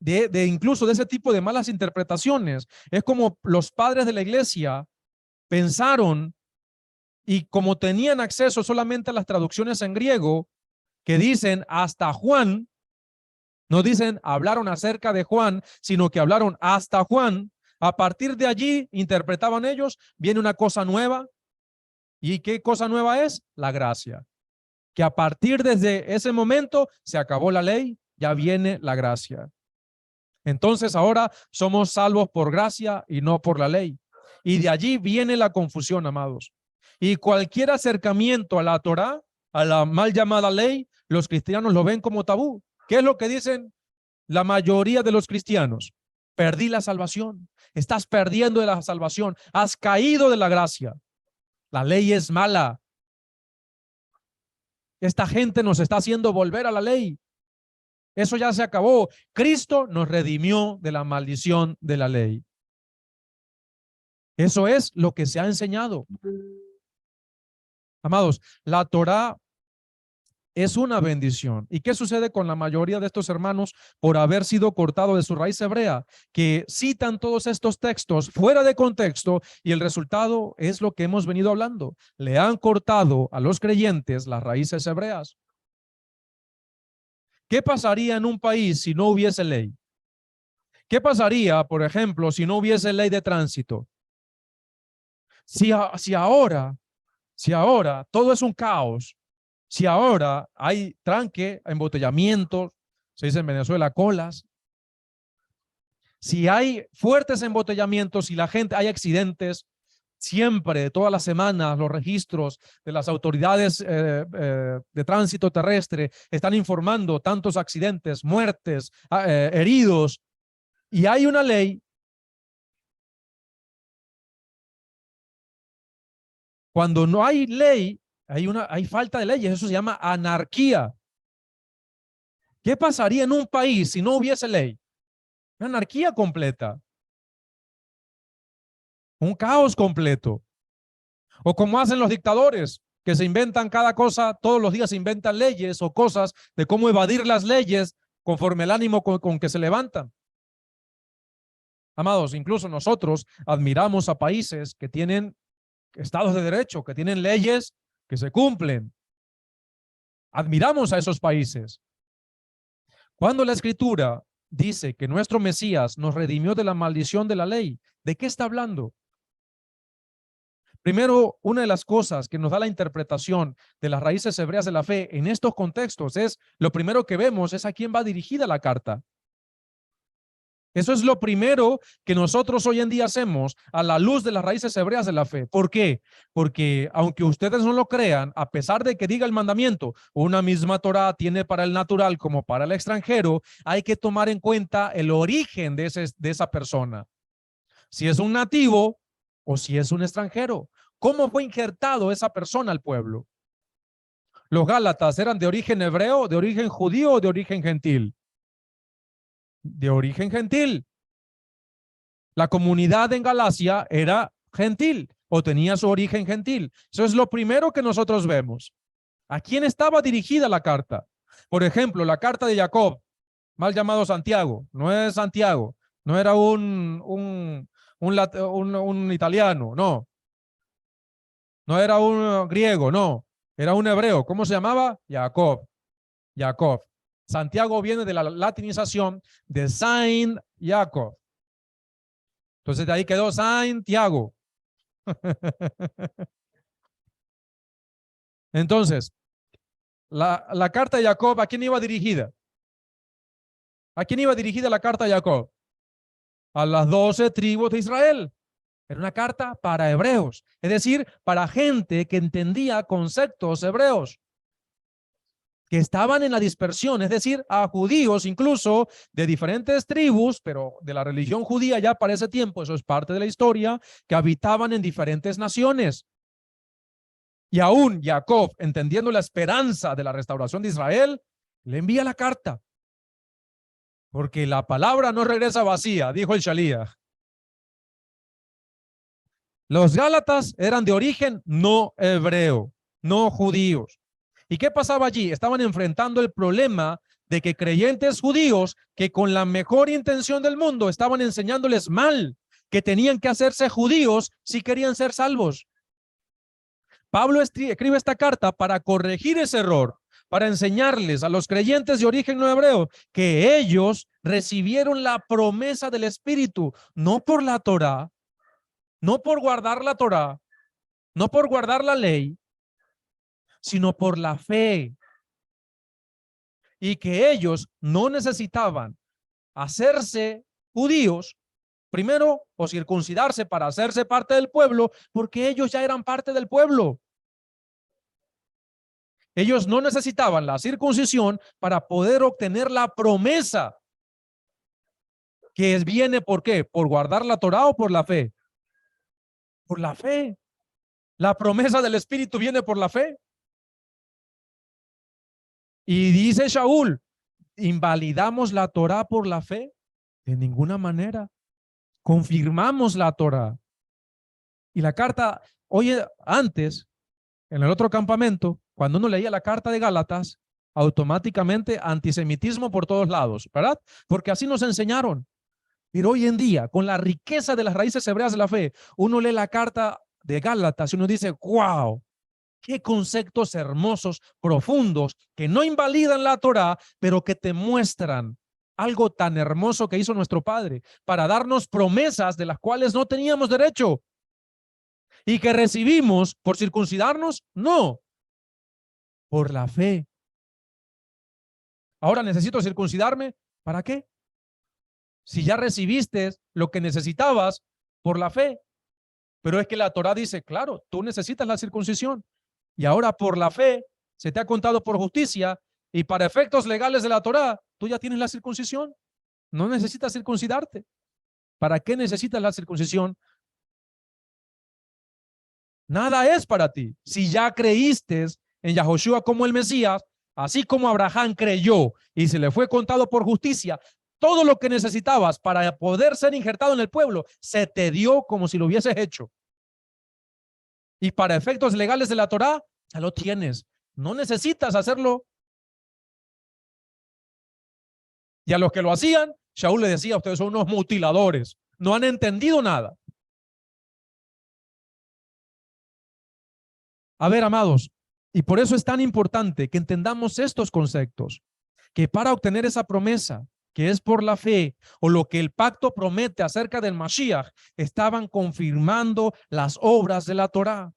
A: incluso de ese tipo de malas interpretaciones, es como los padres de la iglesia pensaron, y como tenían acceso solamente a las traducciones en griego, que dicen hasta Juan, no dicen hablaron acerca de Juan, sino que hablaron hasta Juan. A partir de allí, interpretaban ellos, viene una cosa nueva. ¿Y qué cosa nueva es? La gracia. Que a partir desde ese momento se acabó la ley, ya viene la gracia. Entonces ahora somos salvos por gracia y no por la ley. Y de allí viene la confusión, amados. Y cualquier acercamiento a la Torá, a la mal llamada ley, los cristianos lo ven como tabú. ¿Qué es lo que dicen la mayoría de los cristianos? Perdí la salvación. Estás perdiendo de la salvación. Has caído de la gracia. La ley es mala. Esta gente nos está haciendo volver a la ley. Eso ya se acabó. Cristo nos redimió de la maldición de la ley. Eso es lo que se ha enseñado. Amados, la Torá es una bendición. ¿Y qué sucede con la mayoría de estos hermanos por haber sido cortado de su raíz hebrea? Que citan todos estos textos fuera de contexto y el resultado es lo que hemos venido hablando. Le han cortado a los creyentes las raíces hebreas. ¿Qué pasaría en un país si no hubiese ley? ¿Qué pasaría, por ejemplo, si no hubiese ley de tránsito? Si ahora todo es un caos, si ahora hay tranque, embotellamiento, se dice en Venezuela, colas, si hay fuertes embotellamientos, si la gente, hay accidentes, siempre, todas las semanas, los registros de las autoridades de tránsito terrestre están informando tantos accidentes, muertes, heridos, y hay una ley. Cuando no hay ley, hay falta de leyes, eso se llama anarquía. ¿Qué pasaría en un país si no hubiese ley? Una anarquía completa. Un caos completo. O como hacen los dictadores, que se inventan cada cosa, todos los días se inventan leyes o cosas de cómo evadir las leyes conforme el ánimo con que se levantan. Amados, incluso nosotros admiramos a países que tienen estados de derecho, que tienen leyes que se cumplen. Admiramos a esos países. Cuando la Escritura dice que nuestro Mesías nos redimió de la maldición de la ley, ¿de qué está hablando? Primero, una de las cosas que nos da la interpretación de las raíces hebreas de la fe en estos contextos es, lo primero que vemos es a quién va dirigida la carta. Eso es lo primero que nosotros hoy en día hacemos a la luz de las raíces hebreas de la fe. ¿Por qué? Porque aunque ustedes no lo crean, a pesar de que diga el mandamiento, una misma Torá tiene para el natural como para el extranjero, hay que tomar en cuenta el origen de esa persona. Si es un nativo o si es un extranjero. ¿Cómo fue injertado esa persona al pueblo? ¿Los Gálatas eran de origen hebreo, de origen judío o de origen gentil? De origen gentil. La comunidad en Galacia era gentil o tenía su origen gentil. Eso es lo primero que nosotros vemos. ¿A quién estaba dirigida la carta? Por ejemplo, la carta de Jacob, mal llamado Santiago, no es Santiago, no era un italiano, no. No era un griego, no. Era un hebreo. ¿Cómo se llamaba? Jacob. Jacob. Santiago viene de la latinización de Saint Jacob. Entonces de ahí quedó Santiago. Entonces, la carta de Jacob, ¿a quién iba dirigida? ¿A quién iba dirigida la carta de Jacob? A las 12 tribus de Israel. Era una carta para hebreos, es decir, para gente que entendía conceptos hebreos, que estaban en la dispersión, es decir, a judíos incluso de diferentes tribus, pero de la religión judía ya para ese tiempo, eso es parte de la historia, que habitaban en diferentes naciones. Y aún Jacob, entendiendo la esperanza de la restauración de Israel, le envía la carta. Porque la palabra no regresa vacía, dijo el Shalíah. Los Gálatas eran de origen no hebreo, no judíos. ¿Y qué pasaba allí? Estaban enfrentando el problema de que creyentes judíos que con la mejor intención del mundo estaban enseñándoles mal, que tenían que hacerse judíos si querían ser salvos. Pablo escribe esta carta para corregir ese error, para enseñarles a los creyentes de origen no hebreo que ellos recibieron la promesa del Espíritu, no por la Torá, no por guardar la Torá, no por guardar la ley, sino por la fe. Y que ellos no necesitaban hacerse judíos, primero, o circuncidarse para hacerse parte del pueblo, porque ellos ya eran parte del pueblo. Ellos no necesitaban la circuncisión para poder obtener la promesa que viene, ¿por qué? ¿Por guardar la Torá o por la fe? Por la fe. La promesa del Espíritu viene por la fe. Y dice Shaul, ¿invalidamos la Torá por la fe? De ninguna manera. Confirmamos la Torá. Y la carta, oye, antes, en el otro campamento, cuando uno leía la carta de Gálatas, automáticamente antisemitismo por todos lados, ¿verdad? Porque así nos enseñaron. Pero hoy en día, con la riqueza de las raíces hebreas de la fe, uno lee la carta de Gálatas y uno dice, wow, qué conceptos hermosos, profundos, que no invalidan la Torá, pero que te muestran algo tan hermoso que hizo nuestro Padre para darnos promesas de las cuales no teníamos derecho y que recibimos por circuncidarnos, no, por la fe. Ahora necesito circuncidarme, ¿para qué? Si ya recibiste lo que necesitabas por la fe. Pero es que la Torá dice, claro, tú necesitas la circuncisión. Y ahora por la fe se te ha contado por justicia y para efectos legales de la Torá, tú ya tienes la circuncisión. No necesitas circuncidarte. ¿Para qué necesitas la circuncisión? Nada es para ti. Si ya creíste en Yahoshua como el Mesías, así como Abraham creyó y se le fue contado por justicia, todo lo que necesitabas para poder ser injertado en el pueblo se te dio como si lo hubieses hecho. Y para efectos legales de la Torá, ya lo tienes. No necesitas hacerlo. Y a los que lo hacían, Shaul le decía, ustedes son unos mutiladores. No han entendido nada. A ver, amados, y por eso es tan importante que entendamos estos conceptos, que para obtener esa promesa, que es por la fe, o lo que el pacto promete acerca del Mashiach, estaban confirmando las obras de la Torá,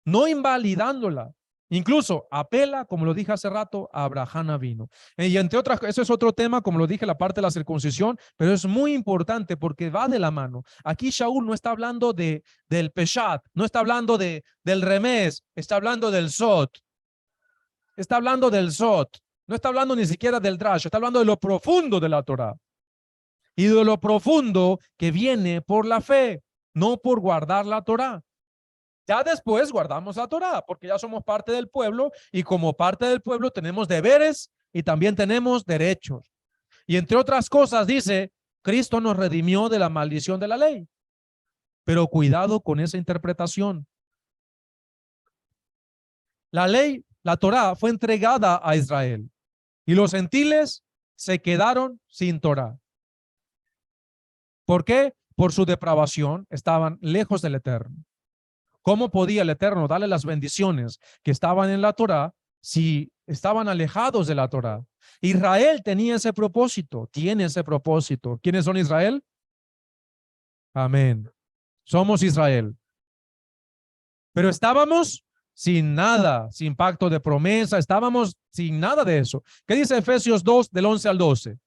A: no invalidándola. Incluso apela, como lo dije hace rato, a Abraham Avinu. Y entre otras, eso es otro tema, como lo dije, la parte de la circuncisión, pero es muy importante porque va de la mano. Aquí Shaul no está hablando del Peshat, no está hablando del Remés, está hablando del Sot. Está hablando del Sot. No está hablando ni siquiera del Drash, está hablando de lo profundo de la Torá. Y de lo profundo que viene por la fe, no por guardar la Torá. Ya después guardamos la Torá, porque ya somos parte del pueblo y como parte del pueblo tenemos deberes y también tenemos derechos. Y entre otras cosas dice, Cristo nos redimió de la maldición de la ley. Pero cuidado con esa interpretación. La ley, la Torá, fue entregada a Israel y los gentiles se quedaron sin Torá. ¿Por qué? Por su depravación, estaban lejos del Eterno. ¿Cómo podía el Eterno darle las bendiciones que estaban en la Torá si estaban alejados de la Torá? Israel tenía ese propósito, tiene ese propósito. ¿Quiénes son Israel? Amén. Somos Israel. Pero estábamos sin nada, sin pacto de promesa, estábamos sin nada de eso. ¿Qué dice Efesios 2 del 11 al 12?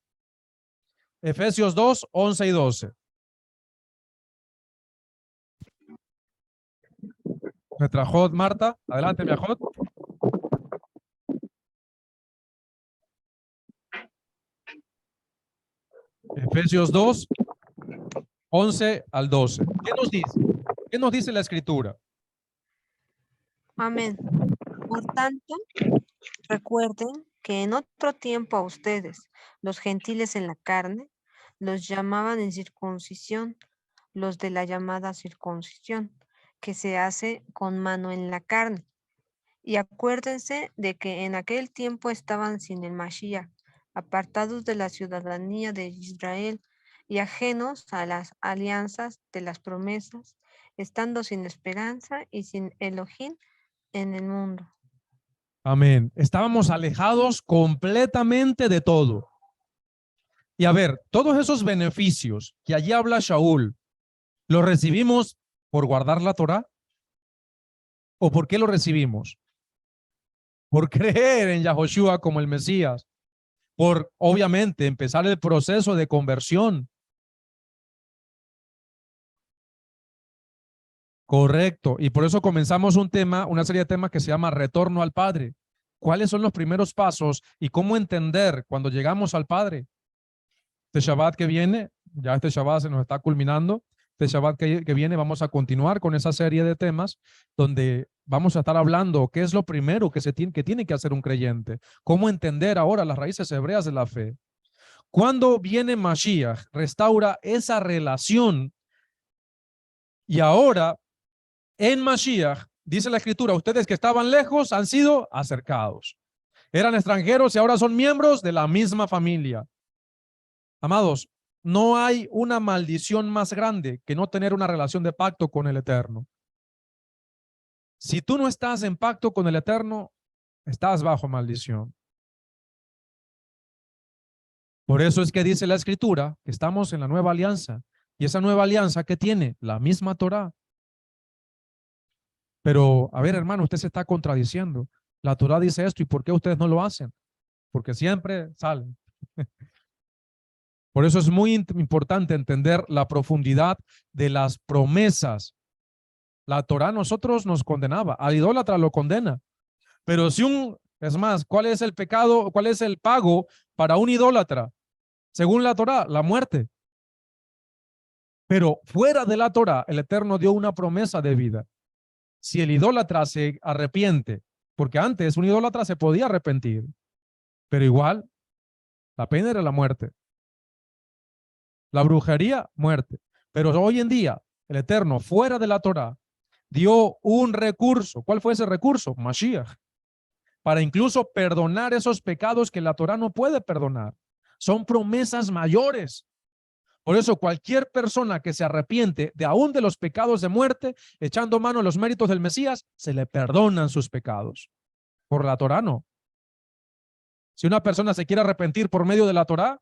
A: Efesios 2, 11 y 12. ¿Me trajo Marta? Adelante, mi ajot. Efesios 2, 11 al 12. ¿Qué nos dice? ¿Qué nos dice la escritura?
E: Amén. Por tanto, recuerden que en otro tiempo a ustedes, los gentiles en la carne, los llamaban incircuncisión, los de la llamada circuncisión, que se hace con mano en la carne. Y acuérdense de que en aquel tiempo estaban sin el Mashiach, apartados de la ciudadanía de Israel y ajenos a las alianzas de las promesas, estando sin esperanza y sin Elohim en el mundo.
A: Amén. Estábamos alejados completamente de todo. Y a ver, todos esos beneficios que allí habla Shaul, ¿los recibimos por guardar la Torá? ¿O por qué lo recibimos? Por creer en Yahoshua como el Mesías, por obviamente empezar el proceso de conversión. Correcto. Y por eso comenzamos una serie de temas que se llama Retorno al Padre. ¿Cuáles son los primeros pasos y cómo entender cuando llegamos al Padre? Este Shabbat que viene, ya este Shabbat se nos está culminando. Este Shabbat que viene vamos a continuar con esa serie de temas donde vamos a estar hablando qué es lo primero que tiene que hacer un creyente, cómo entender ahora las raíces hebreas de la fe. Cuando viene Mashiach, restaura esa relación y ahora en Mashiach, dice la escritura, ustedes que estaban lejos han sido acercados. Eran extranjeros y ahora son miembros de la misma familia. Amados, no hay una maldición más grande que no tener una relación de pacto con el Eterno. Si tú no estás en pacto con el Eterno, estás bajo maldición. Por eso es que dice la escritura que estamos en la nueva alianza. Y esa nueva alianza, ¿qué tiene? La misma Torá. Pero, a ver, hermano, usted se está contradiciendo. La Torá dice esto, ¿y por qué ustedes no lo hacen? Porque siempre salen. Por eso es muy importante entender la profundidad de las promesas. La Torá a nosotros nos condenaba, al idólatra lo condena. Pero si es más, ¿cuál es el pecado? ¿Cuál es el pago para un idólatra? Según la Torá, la muerte. Pero fuera de la Torá, el Eterno dio una promesa de vida. Si el idólatra se arrepiente, porque antes un idólatra se podía arrepentir, pero igual, la pena era la muerte. La brujería, muerte. Pero hoy en día, el Eterno, fuera de la Torá, dio un recurso. ¿Cuál fue ese recurso? Mashiach. Para incluso perdonar esos pecados que la Torá no puede perdonar. Son promesas mayores. Por eso cualquier persona que se arrepiente de aún de los pecados de muerte, echando mano a los méritos del Mesías, se le perdonan sus pecados. Por la Torá no. Si una persona se quiere arrepentir por medio de la Torá,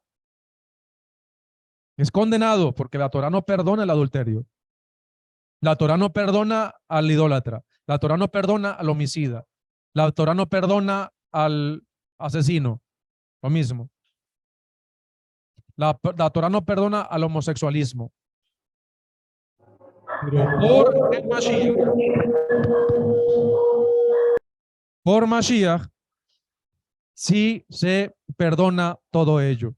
A: es condenado porque la Torá no perdona el adulterio. La Torá no perdona al idólatra. La Torá no perdona al homicida. La Torá no perdona al asesino. Lo mismo. La Torá no perdona al homosexualismo. Pero por Mashiach, sí se perdona todo ello.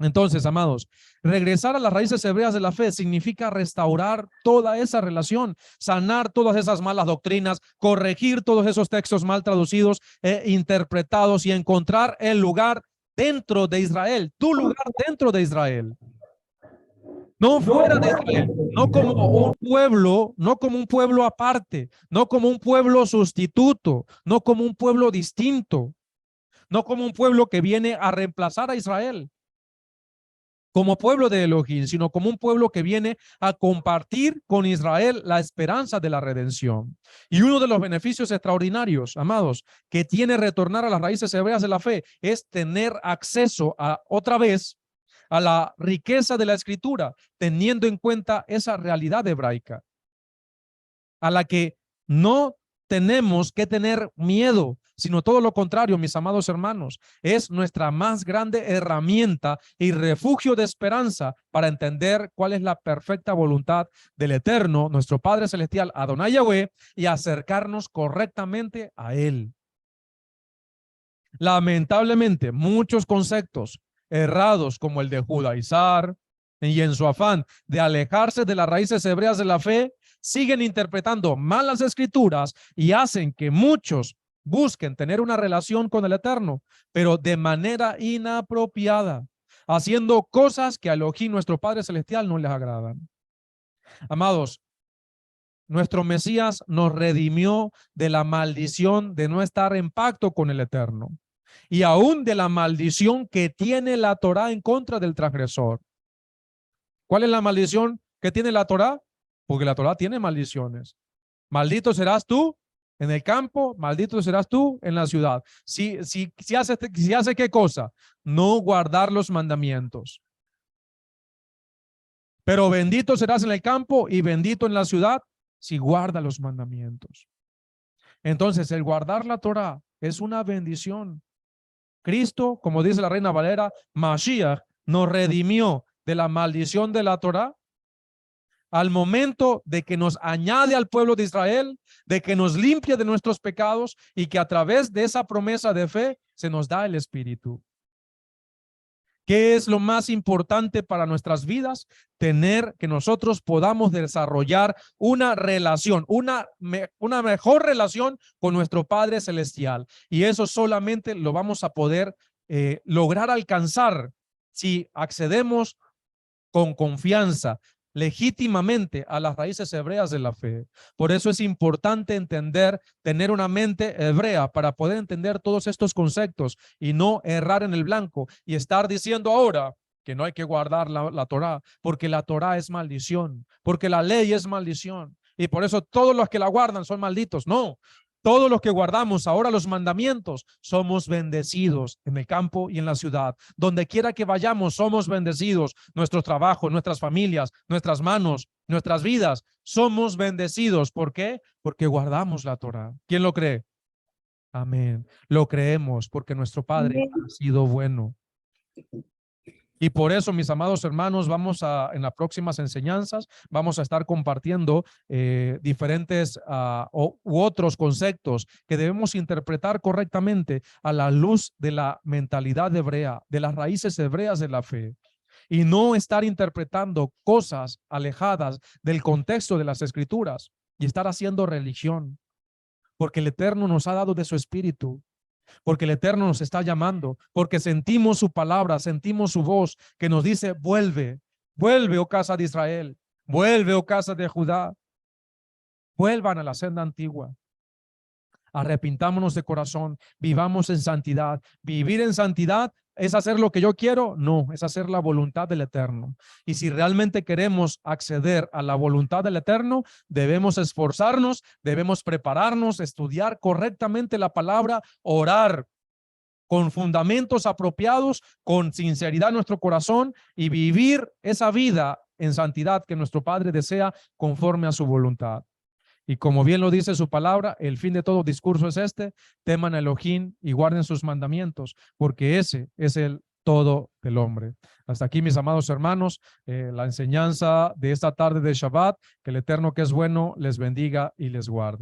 A: Entonces, amados, regresar a las raíces hebreas de la fe significa restaurar toda esa relación, sanar todas esas malas doctrinas, corregir todos esos textos mal traducidos e interpretados y encontrar el lugar dentro de Israel, tu lugar dentro de Israel. No fuera de Israel, no como un pueblo aparte, no como un pueblo sustituto, no como un pueblo distinto, no como un pueblo que viene a reemplazar a Israel como pueblo de Elohim, sino como un pueblo que viene a compartir con Israel la esperanza de la redención. Y uno de los beneficios extraordinarios, amados, que tiene retornar a las raíces hebreas de la fe es tener acceso a otra vez a la riqueza de la escritura, teniendo en cuenta esa realidad hebraica, a la que no tenemos que tener miedo, sino todo lo contrario, mis amados hermanos, es nuestra más grande herramienta y refugio de esperanza para entender cuál es la perfecta voluntad del Eterno, nuestro Padre Celestial, Adonai Yahweh, y acercarnos correctamente a Él. Lamentablemente, muchos conceptos errados como el de judaizar y en su afán de alejarse de las raíces hebreas de la fe, siguen interpretando mal las escrituras y hacen que muchos busquen tener una relación con el Eterno, pero de manera inapropiada, haciendo cosas que a Elohim, nuestro Padre Celestial, no les agradan. Amados, nuestro Mesías nos redimió de la maldición de no estar en pacto con el Eterno y aún de la maldición que tiene la Torá en contra del transgresor. ¿Cuál es la maldición que tiene la Torá? Porque la Torá tiene maldiciones. Maldito serás tú en el campo, maldito serás tú en la ciudad. Si hace ¿qué cosa? No guardar los mandamientos. Pero bendito serás en el campo y bendito en la ciudad si guarda los mandamientos. Entonces, el guardar la Torá es una bendición. Cristo, como dice la Reina Valera, Mashiach, nos redimió de la maldición de la Torá al momento de que nos añade al pueblo de Israel, de que nos limpie de nuestros pecados y que a través de esa promesa de fe se nos da el Espíritu. ¿Qué es lo más importante para nuestras vidas? Tener que nosotros podamos desarrollar una relación, una mejor relación con nuestro Padre Celestial. Y eso solamente lo vamos a poder lograr alcanzar si accedemos con confianza, legítimamente a las raíces hebreas de la fe. Por eso es importante entender, tener una mente hebrea para poder entender todos estos conceptos y no errar en el blanco y estar diciendo ahora que no hay que guardar la Torá, porque la Torá es maldición, porque la ley es maldición y por eso todos los que la guardan son malditos. No, todos los que guardamos ahora los mandamientos somos bendecidos en el campo y en la ciudad. Donde quiera que vayamos somos bendecidos. Nuestros trabajos, nuestras familias, nuestras manos, nuestras vidas, somos bendecidos. ¿Por qué? Porque guardamos la Torá. ¿Quién lo cree? Amén. Lo creemos porque nuestro Padre ha sido bueno. Y por eso, mis amados hermanos, en las próximas enseñanzas, vamos a estar compartiendo diferentes u otros conceptos que debemos interpretar correctamente a la luz de la mentalidad hebrea, de las raíces hebreas de la fe. Y no estar interpretando cosas alejadas del contexto de las escrituras y estar haciendo religión. Porque el Eterno nos ha dado de su espíritu. Porque el Eterno nos está llamando, porque sentimos su palabra, sentimos su voz que nos dice, vuelve, vuelve, oh casa de Israel, vuelve, oh casa de Judá, vuelvan a la senda antigua, arrepintámonos de corazón, vivamos en santidad. Vivir en santidad ¿es hacer lo que yo quiero? No, es hacer la voluntad del Eterno. Y si realmente queremos acceder a la voluntad del Eterno, debemos esforzarnos, debemos prepararnos, estudiar correctamente la palabra, orar con fundamentos apropiados, con sinceridad en nuestro corazón y vivir esa vida en santidad que nuestro Padre desea conforme a su voluntad. Y como bien lo dice su palabra, el fin de todo discurso es este: teman a Elohim y guarden sus mandamientos, porque ese es el todo del hombre. Hasta aquí, mis amados hermanos, la enseñanza de esta tarde de Shabbat. Que el Eterno, que es bueno, les bendiga y les guarde.